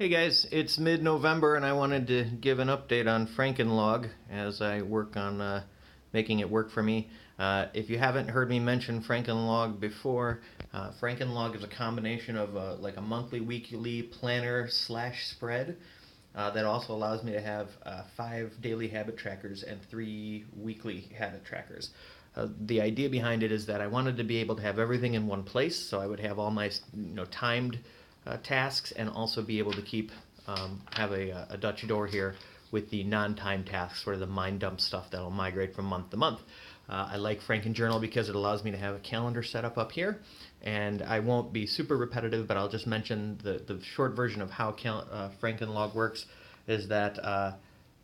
Hey guys, it's mid-November and I wanted to give an update on Frankenlog as I work on making it work for me. If you haven't heard me mention Frankenlog before, Frankenlog is a combination of like a monthly, weekly planner slash spread that also allows me to have 5 daily habit trackers and 3 weekly habit trackers. The idea behind it is that I wanted to be able to have everything in one place, so I would have all my timed tasks and also be able to have a Dutch door here with the non-time tasks, sort of the mind dump stuff that'll migrate from month to month. I like Frankenjournal because it allows me to have a calendar set up here, and I won't be super repetitive, but I'll just mention the short version of how Frankenlog works is that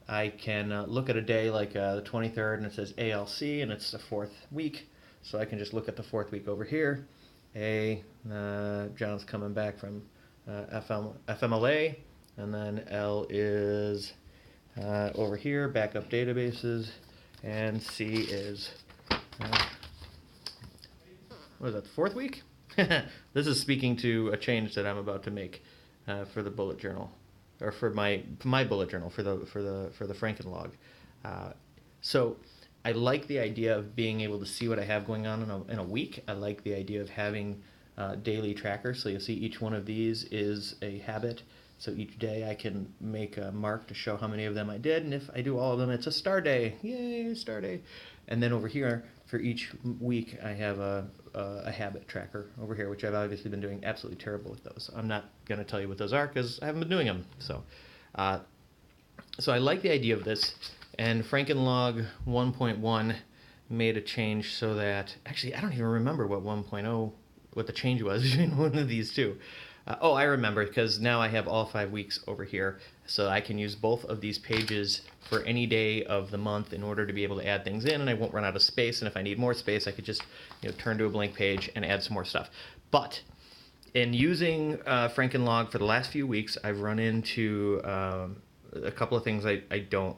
I can look at a day like the 23rd and it says ALC and it's the 4th week, so I can just look at the 4th week over here. John's coming back from FMLA, and then L is over here, backup databases, and C is, what is that, the 4th week? This is speaking to a change that I'm about to make for the bullet journal, or for my bullet journal for the Frankenlog. So I like the idea of being able to see what I have going on in a week. I like the idea of having daily trackers. So you'll see each one of these is a habit. So each day I can make a mark to show how many of them I did. And if I do all of them, it's a star day. Yay, star day. And then over here, for each week, I have a habit tracker over here, which I've obviously been doing absolutely terrible with those. I'm not going to tell you what those are because I haven't been doing them. So I like the idea of this. And Frankenlog 1.1 made a change so that, actually, I don't even remember what 1.0, what the change was between one of these two. Oh, I remember, because now I have all 5 weeks over here, so I can use both of these pages for any day of the month in order to be able to add things in, and I won't run out of space, and if I need more space, I could just turn to a blank page and add some more stuff. But in using Frankenlog for the last few weeks, I've run into a couple of things I don't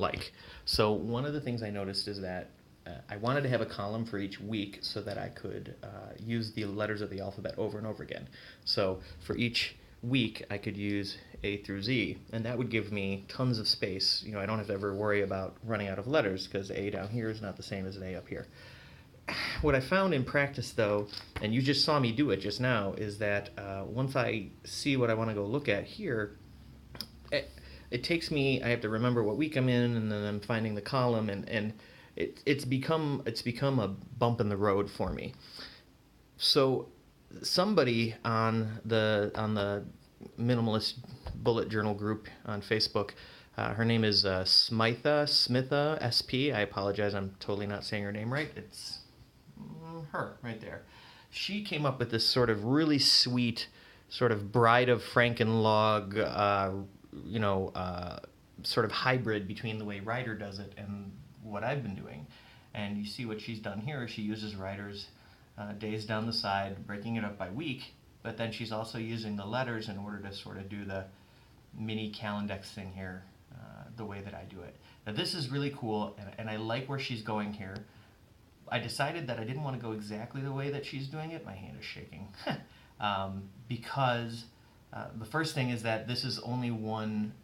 like. So one of the things I noticed is that I wanted to have a column for each week so that I could use the letters of the alphabet over and over again. So for each week, I could use A through Z, and that would give me tons of space. I don't have to ever worry about running out of letters because A down here is not the same as an A up here. What I found in practice, though, and you just saw me do it just now, is that once I see what I want to go look at here, it takes me, I have to remember what week I'm in, and then I'm finding the column, and it's become a bump in the road for me. So somebody on the Minimalist Bullet Journal group on Facebook, her name is Smitha SP. I apologize, I'm totally not saying her name right. It's her right there. She came up with this sort of really sweet sort of Bride of Frankenlog sort of hybrid between the way Ryder does it and what I've been doing. And you see what she's done here. She uses Ryder's days down the side, breaking it up by week, but then she's also using the letters in order to sort of do the mini Calendex thing here, the way that I do it. Now this is really cool, and I like where she's going here. I decided that I didn't want to go exactly the way that she's doing it. My hand is shaking. Because the first thing is that this is only one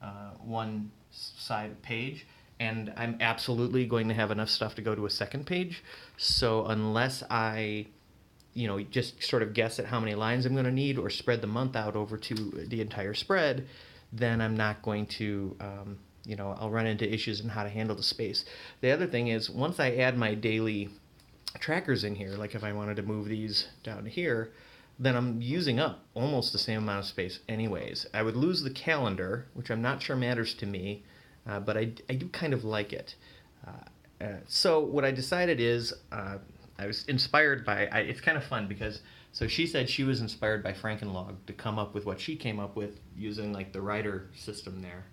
side page, and I'm absolutely going to have enough stuff to go to a second page. So unless I, just sort of guess at how many lines I'm going to need or spread the month out over to the entire spread, then I'm not going to, I'll run into issues in how to handle the space. The other thing is, once I add my daily trackers in here, like if I wanted to move these down to here, then I'm using up almost the same amount of space anyways. I would lose the calendar, which I'm not sure matters to me, but I do kind of like it. So what I decided is, I was inspired by, it's kind of fun because, so she said she was inspired by Frankenlog to come up with what she came up with using like the Ryder system there.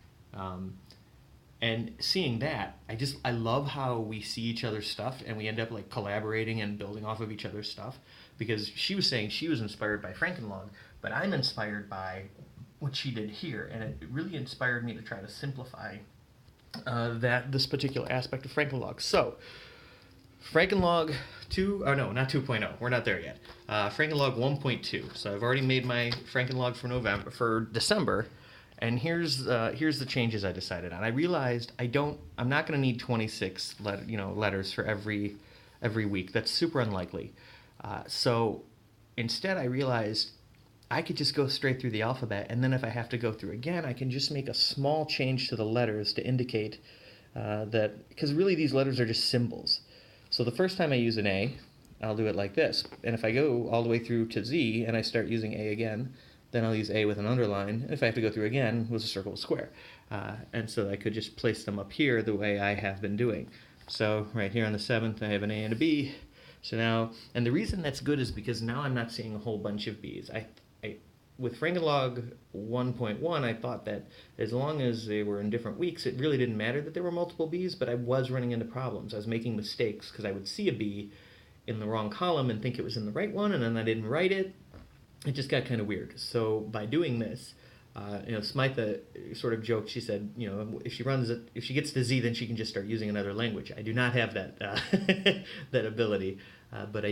And seeing that, I love how we see each other's stuff and we end up like collaborating and building off of each other's stuff, because she was saying she was inspired by Frankenlog, but I'm inspired by what she did here, and it really inspired me to try to simplify this particular aspect of Frankenlog. So Frankenlog 2, oh no, not 2.0. We're not there yet. Frankenlog 1.2. So I've already made my Frankenlog for December, and here's the changes I decided on. I realized I'm not going to need 26 letters for every week. That's super unlikely. So instead, I realized I could just go straight through the alphabet, and then if I have to go through again, I can just make a small change to the letters to indicate that, because really these letters are just symbols. So the first time I use an A, I'll do it like this. And if I go all the way through to Z and I start using A again, then I'll use A with an underline. And if I have to go through again, with a circle, a square. And so I could just place them up here the way I have been doing. So right here on the 7th, I have an A and a B. So now, and the reason that's good is because now I'm not seeing a whole bunch of B's. With Frankenlog 1.1, I thought that as long as they were in different weeks, it really didn't matter that there were multiple B's, but I was running into problems. I was making mistakes because I would see a B in the wrong column and think it was in the right one, and then I didn't write it. It just got kind of weird. So by doing this, Smitha sort of joked. She said, if she gets to Z, then she can just start using another language. I do not have that that ability, but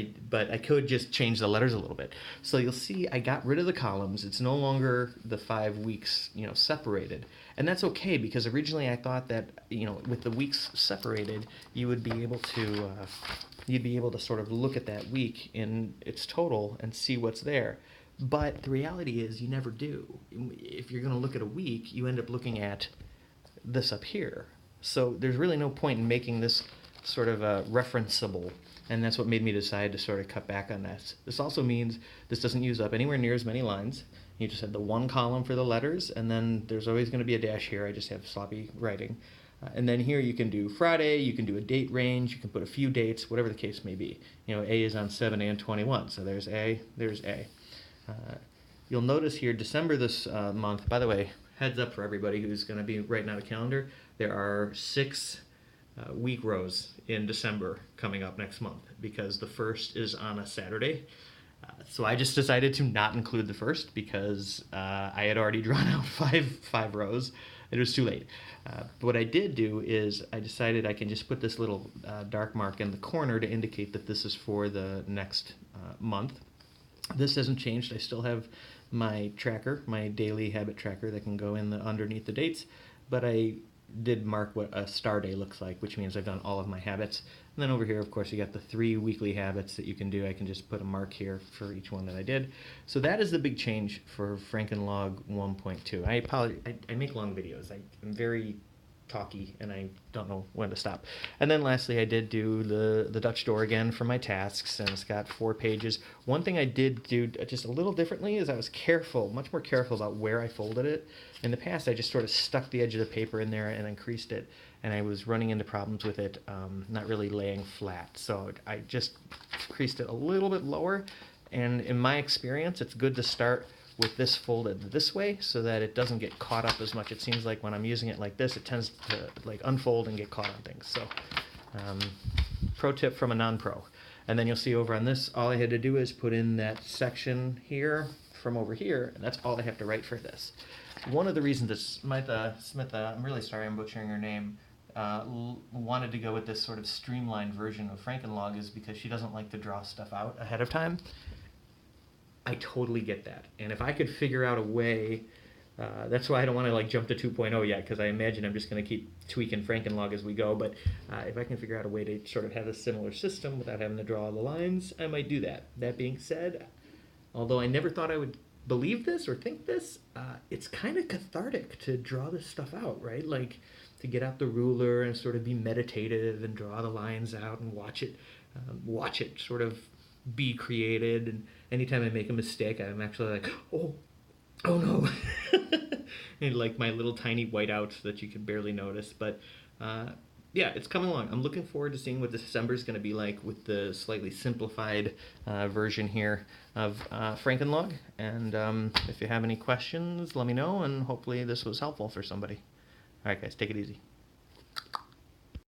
I could just change the letters a little bit. So you'll see, I got rid of the columns. It's no longer the 5 weeks, separated, and that's okay because originally I thought that with the weeks separated, you would be able to sort of look at that week in its total and see what's there. But the reality is you never do. If you're going to look at a week, you end up looking at this up here. So there's really no point in making this sort of referenceable, and that's what made me decide to sort of cut back on this. This also means this doesn't use up anywhere near as many lines. You just have the one column for the letters, and then there's always going to be a dash here. I just have sloppy writing. And then here you can do Friday, you can do a date range, you can put a few dates, whatever the case may be. A is on 7, A, and 21, so there's A, there's A. You'll notice here December this month, by the way, heads up for everybody who's going to be writing out a calendar, there are 6 week rows in December coming up next month because the first is on a Saturday. So I just decided to not include the first because I had already drawn out five rows. It was too late. But what I did do is I decided I can just put this little dark mark in the corner to indicate that this is for the next month. This hasn't changed. I still have my tracker, my daily habit tracker that can go in underneath the dates, but I did mark what a star day looks like, which means I've done all of my habits. And then over here, of course, you got the 3 weekly habits that you can do. I can just put a mark here for each one that I did. So that is the big change for Frankenlog 1.2. I apologize. I make long videos. I'm very talky, and I don't know when to stop. And then lastly, I did do the Dutch door again for my tasks, and it's got 4 pages. One thing I did do just a little differently is I was much more careful about where I folded it. In the past, I just sort of stuck the edge of the paper in there and then creased it, and I was running into problems with it not really laying flat. So I just creased it a little bit lower, and in my experience, it's good to start with this folded this way so that it doesn't get caught up as much. It seems like when I'm using it like this, it tends to unfold and get caught on things. So pro tip from a non-pro. And then you'll see over on this, all I had to do is put in that section here from over here, and that's all I have to write for this. One of the reasons that Smitha, I'm really sorry I'm butchering her name, wanted to go with this sort of streamlined version of Frankenlog is because she doesn't like to draw stuff out ahead of time. I totally get that. And if I could figure out a way, that's why I don't want to jump to 2.0 yet, because I imagine I'm just going to keep tweaking Frankenlog as we go. But if I can figure out a way to sort of have a similar system without having to draw the lines, I might do that. That being said, although I never thought I would believe this or think this, it's kind of cathartic to draw this stuff out, right? To get out the ruler and sort of be meditative and draw the lines out and watch it sort of be created. And anytime I make a mistake, I'm actually like, oh no. And my little tiny whiteouts that you can barely notice. But yeah, it's coming along. I'm looking forward to seeing what December is going to be like with the slightly simplified version here of Frankenlog. And if you have any questions, let me know, and hopefully this was helpful for somebody. All right, guys, take it easy.